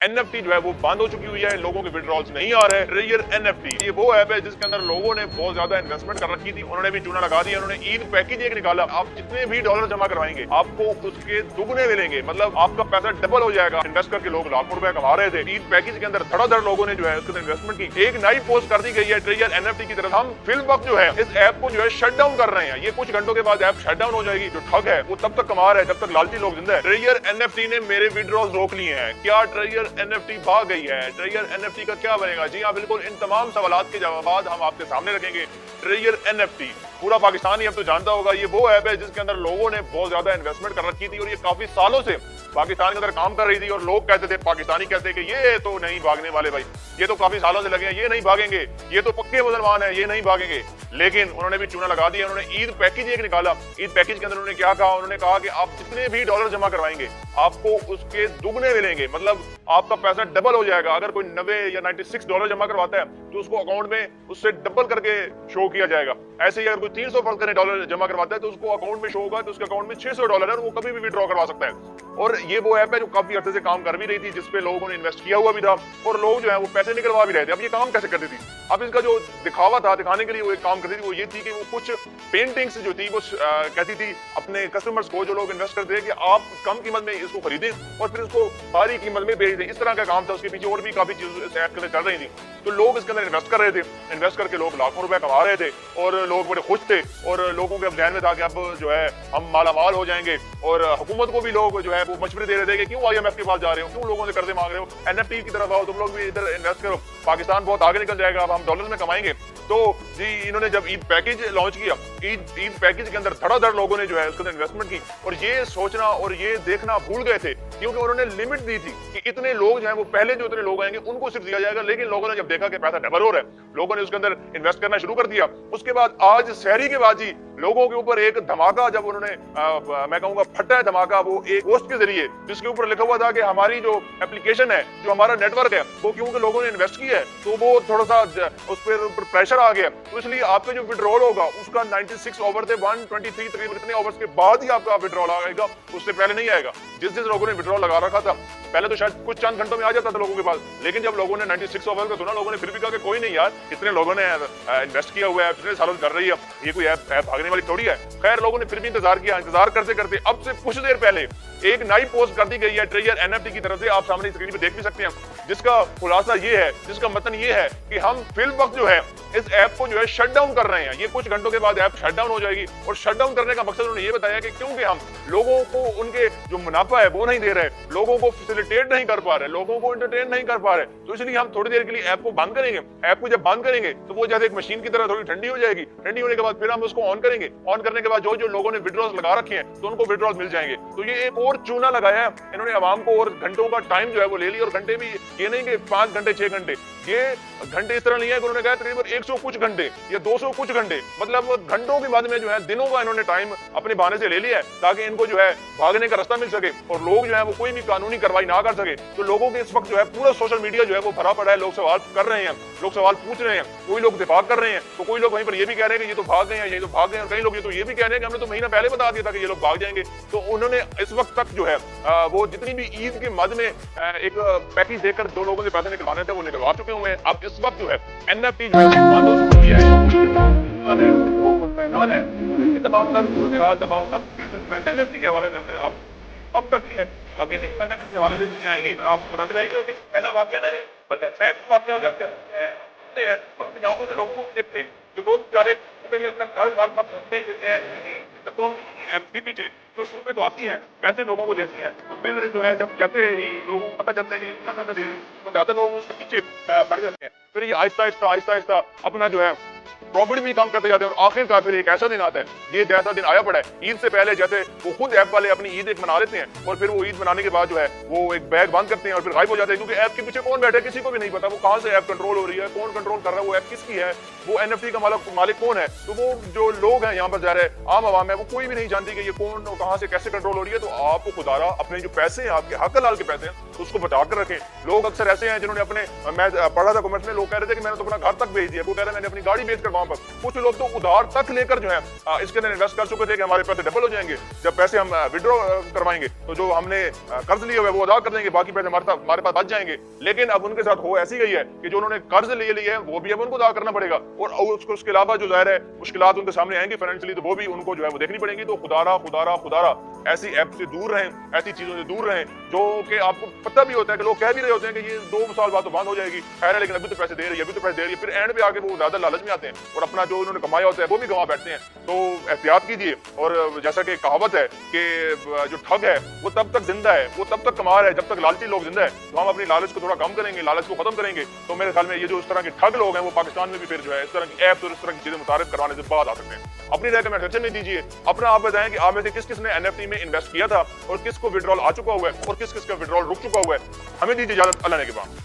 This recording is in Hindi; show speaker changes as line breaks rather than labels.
एनएफटी जो है वो बंद हो चुकी हुई है, लोगों के विड्रॉल्स नहीं आ रहे। रेयर एनएफटी ये वो ऐप है जिसके अंदर लोगों ने बहुत ज्यादा इन्वेस्टमेंट कर रखी थी, उन्होंने भी चूना लगा दिया। उन्होंने ईद पैकेज एक निकाला, आप जितने भी डॉलर जमा करवाएंगे आपको उसके दुगने मिलेंगे, मतलब आपका पैसा डबल हो जाएगा। इन्वेस्ट करके लोग लाखों रुपए कमा रहे थे। ईद पैकेज के अंदर धड़ाधड़ लोगों ने जो है उसके अंदर इन्वेस्टमेंट की। एक नई पोस्ट कर दी गई है रेयर एनएफटी की तरफ। हम फिल वक्त जो है इस ऐप को जो है शट डाउन कर रहे हैं। ये कुछ घंटों के बाद ऐप शट डाउन हो जाएगी। जो ठग है वो तब तक कमा रहा है जब तक लालची लोग जिंदा है। रेयर एनएफटी ने मेरे विड्रॉल्स रोक लिए हैं। क्या रेयर एनएफटी भाग गई है? रेयर एनएफटी का क्या बनेगा? जी हाँ बिल्कुल, इन तमाम सवालों के जवाब हम आपके सामने रखेंगे। रेयर एनएफटी पूरा पाकिस्तान ही अब तो जानता होगा। ये वो ऐप है जिसके अंदर लोगों ने बहुत ज्यादा इन्वेस्टमेंट कर रखी थी और ये काफी सालों से पाकिस्तान के अंदर काम कर रही थी। और लोग कहते थे, पाकिस्तानी कहते कि ये तो नहीं भागने वाले भाई, ये तो काफी सालों से लगे हैं, ये नहीं भागेंगे, ये तो पक्के मुसलमान है, ये नहीं भागेंगे। लेकिन उन्होंने भी चूना लगा दिया। उन्होंने ईद पैकेज एक निकाला। ईद पैकेज के अंदर उन्होंने क्या कहा? उन्होंने कहा कि आप जितने भी डॉलर जमा करवाएंगे आपको उसके दुगने मिलेंगे, मतलब आपका पैसा डबल हो जाएगा। अगर कोई 90 या 96 डॉलर जमा करवाता है तो उसको अकाउंट में उससे डबल करके शो किया जाएगा। ऐसे ही अगर कोई 300 फर्ज करें डॉलर जमा करवाता है तो उसको अकाउंट में शो होगा तो उसके अकाउंट में 600 डॉलर है और वो कभी भी विड्रॉ करवा सकता है। और ये वो ऐप है जो काफी अर्से से काम कर भी रही थी, जिसपे लोगों ने इन्वेस्ट किया हुआ भी था और लोग जो है वो पैसे निकलवा भी रहे थे। अब ये काम कैसे करती थी? अब इसका जो दिखावा था, दिखाने के लिए वो एक काम करती थी, वो ये थी कि वो कुछ पेंटिंग्स जो थी वो कहती थी अपने कस्टमर्स को, जो लोग इन्वेस्ट करते थे, कि आप कम कीमत में इसको खरीदें और फिर इसको भारी कीमत में बेच दें। इस तरह का काम था। उसके पीछे और भी काफी चीजें इस ऐप के अंदर चल रही थी। तो लोग इसके अंदर इन्वेस्ट कर रहे थे। इन्वेस्ट करके लोग लाखों रुपए कमा रहे थे और लोग बड़े खुश थे। और लोगों के ध्यान में था कि अब जो है हम मालामाल हो जाएंगे। और हुकूमत को भी लोग जो है वो मशवरे दे रहे थे कि क्यों आईएमएफ के पास जा रहे हो, क्यों लोगों से कर्जे मांग रहे हो, एनएफटी की तरफ आओ, तुम लोग भी इधर इन्वेस्ट करो, पाकिस्तान बहुत आगे निकल जाएगा, अब हम डॉलर में कमाएंगे। तो जी इन्होंने जब ईद पैकेज लॉन्च किया, ईद पैकेज के अंदर धड़ाधड़ लोगों ने जो है उसके अंदर इन्वेस्टमेंट की। और ये सोचना और ये देखना भूल गए थे क्योंकि उन्होंने लिमिट दी थी कि इतने लोग जो है वो पहले जो इतने लोग आएंगे उनको सिर्फ दिया जाएगा। लेकिन लोगों ने जब देखा कि पैसा डबल हो रहा है, लोगों ने उसके अंदर इन्वेस्ट करना शुरू कर दिया। उसके बाद आज शहरी के बाद जी लोगों के ऊपर एक धमाका, जब उन्होंने मैं कहूंगा फटा है धमाका, वो एक पोस्ट के जरिए जिसके ऊपर लिखा हुआ था कि हमारी जो एप्लीकेशन है, जो हमारा नेटवर्क है, वो क्योंकि लोगों ने इन्वेस्ट किया है तो वो थोड़ा सा उस पर प्रेशर आ गया। तो इसलिए आपका जो विड्रॉल होगा उसका 96 ओवर थे 123 तकरीबन इतने ओवर्स के बाद ही आपका विड्रॉल आएगा, उससे पहले नहीं आएगा। जिस लोगों ने विड्रॉल लगा रखा था पहले तो शायद कुछ चंद घंटों में आ जाता था लोगों के पास, लेकिन जब लोगों ने 96 ओवर का सुना, लोगों ने फिर भी कहा कि कोई नहीं यार, इतने लोगों ने इन्वेस्ट किया हुआ है, इतने सालों से कर रही है, ये कोई ऐप भागने वाली थोड़ी है। खैर लोगों ने फिर भी इंतजार किया। इंतजार करते करते अब से कुछ देर पहले एक नई पोस्ट कर दी गई है रेयर एनएफटी की तरफ से, आप सामने स्क्रीन पे देख भी सकते हैं, जिसका खुलासा ये है, जिसका मतलब ये है कि हम फिल वक्त जो है इस ऐप को जो है शट डाउन कर रहे हैं। ये कुछ घंटों के बाद ऐप शट डाउन हो जाएगी। और शट डाउन करने का मकसद उन्होंने ये बताया कि क्योंकि हम लोगों को उनके जो मुनाफा है वो नहीं दे रहे, लोगों को फैसिलिटेट नहीं कर पा रहे, लोगों को एंटरटेन नहीं कर पा रहे, तो इसलिए हम थोड़ी देर के लिए ऐप को बंद करेंगे। ऐप को जब बंद करेंगे तो वो जैसे एक मशीन की तरह थोड़ी ठंडी हो जाएगी। ठंडी होने के बाद फिर हम उसको ऑन करेंगे। ऑन करने के बाद जो लोगों ने विड्रॉल्स लगा रखे हैं तो उनको विड्रॉल्स मिल जाएंगे। तो ये एक और चूना लगाया है इन्होंने आवाम को, और घंटों का टाइम जो है वो ले लिया। और घंटे भी ये नहीं कि 5 घंटे 6 घंटे, ये घंटे इस तरह नहीं है कि उन्होंने कहा तकरीबन 100 कुछ घंटे या 200 कुछ घंटे, मतलब घंटों के बाद में जो है दिनों का इन्होंने टाइम अपने बहाने से ले लिया है ताकि इनको जो है भागने का रास्ता मिल सके और लोग जो है वो कोई भी कानूनी कार्रवाई ना कर सके। तो लोगों के इस वक्त जो है पूरा सोशल मीडिया जो है वो भरा पड़ा है। लोग सवाल कर रहे हैं, लोग सवाल पूछ रहे हैं, कोई लोग दिफा कर रहे हैं, तो कोई लोग वहीं पर ये भी कह रहे हैं कि ये तो भाग गए हैं, ये तो भाग गए हैं, और कई लोग ये तो ये भी कह रहे हैं कि हमने तो महीना पहले बता दिया था कि ये लोग भाग जाएंगे। तो उन्होंने इस वक्त तक जो है वो जितनी भी ईद के मद में एक पैकेज देकर जो लोगों से पैसे निकलवाने थे वो निकलवा चुके हुए हैं। अब इस वक्त जो है एनएफटी जो है बंद हो चुकी है। अब तक है अभी नहीं पता कि हवाले से आएंगे आप बताते रहिए कि पहला वाक्य नहीं पता है वाक्य हो जाते हैं जाओ तो लोगों को देखते जो बहुत सारे अपना घर बार बार करते हैं तो एमपी तो सुबह तो आती है पैसे लोगों को देती है। फिर जो है जब कहते हैं लोगों को पता चलता है कि तो ज्यादा लोग पीछे बढ़ जाते हैं। फिर ये आहिस्ता आहिस्ता अपना जो है प्रॉफिट भी काम करते जाते हैं। और आखिरकार फिर एक ऐसा दिन आता है, ये जैसा दिन आया पड़ा है ईद से पहले, जैसे वो खुद ऐप वाले अपनी ईद एक मना लेते हैं और फिर वो ईद मनाने के बाद जो है वो एक बैग बंद करते हैं और फिर गायब हो जाते हैं। क्योंकि ऐप के पीछे कौन बैठा है किसी को भी नहीं पता, वो कहां से ऐप कंट्रोल हो रही है, कौन कंट्रोल कर रहा है, वो ऐप किसकी है, वो एनएफटी का मालिक कौन है। तो वो जो लोग हैं यहाँ पर जा रहे आम आवाम है, वो कोई भी नहीं जानती कि ये कौन और कहां से कैसे कंट्रोल हो रही है। तो आपको खुदारा अपने जो पैसे हैं, आपके हक हलाल के पैसे हैं, उसको बचा कर रखें। लोग अक्सर ऐसे हैं जिन्होंने अपने, मैं पढ़ा था कॉमर्स में, लोग कह रहे थे कि मैंने तो अपना घर तक भेज दिया, वो कह रहे हैं मैंने अपनी गाड़ी बेच कर अकाउंट पर, कुछ लोग तो उधार तक लेकर जो है इसके अंदर इन्वेस्ट कर चुके थे कि हमारे पैसे डबल हो जाएंगे जब पैसे हम विड्रॉ करवाएंगे, तो जो हमने कर्ज लिए हुए वो अदा कर देंगे, बाकी पैसे हमारे पास बच जाएंगे। लेकिन अब उनके साथ हो ऐसी गई है कि जो उन्होंने कर्ज ले लिए है वो भी अब उनको अदा करना पड़ेगा, और उसके अलावा जो जाहिर है मुश्किलात उनके सामने आएंगी फाइनेंशियली, तो वो भी उनको जो है वो देखनी पड़ेगी। तो खुदारा खुदारा खुदारा ऐसी ऐप से दूर रहें, ऐसी चीजों से दूर रहें जो कि आपको पता भी होता है कि लोग कह भी रहे होते हैं कि ये 2 साल बाद तो बंद हो जाएगी, खैर है लेकिन अभी तो पैसे दे रही है, अभी तो पैसे दे रही है, फिर एंड पे आके वो ज्यादा लालच में आते हैं और अपना जो उन्होंने कमाया होता है वो भी गंवा बैठते हैं। तो एहतियात कीजिए। और जैसा कि कहावत है कि जो ठग है वो तब तक जिंदा है, वो तब तक कमा रहा है जब तक लालची लोग जिंदा है। तो हम अपनी लालच को थोड़ा कम करेंगे, लालच को खत्म करेंगे, तो मेरे ख्याल में ये जो इस तरह के ठग लोग हैं वो पाकिस्तान में भी फिर जो है इस तरह की ऐप और इस तरह की चीजें मुतारिफ करवाने से बात आ सकते हैं। अपनी राय कमेंट सेक्शन में दीजिए, अपना आप बताएं कि आप में से किस किस ने एनएफटी में इन्वेस्ट किया था और किसको विड्रॉल आ चुका हुआ है और किस किस का विड्रॉल रुक चुका हुआ है। हमें दीजिए इजाजत, अल्लाह ने के बाद।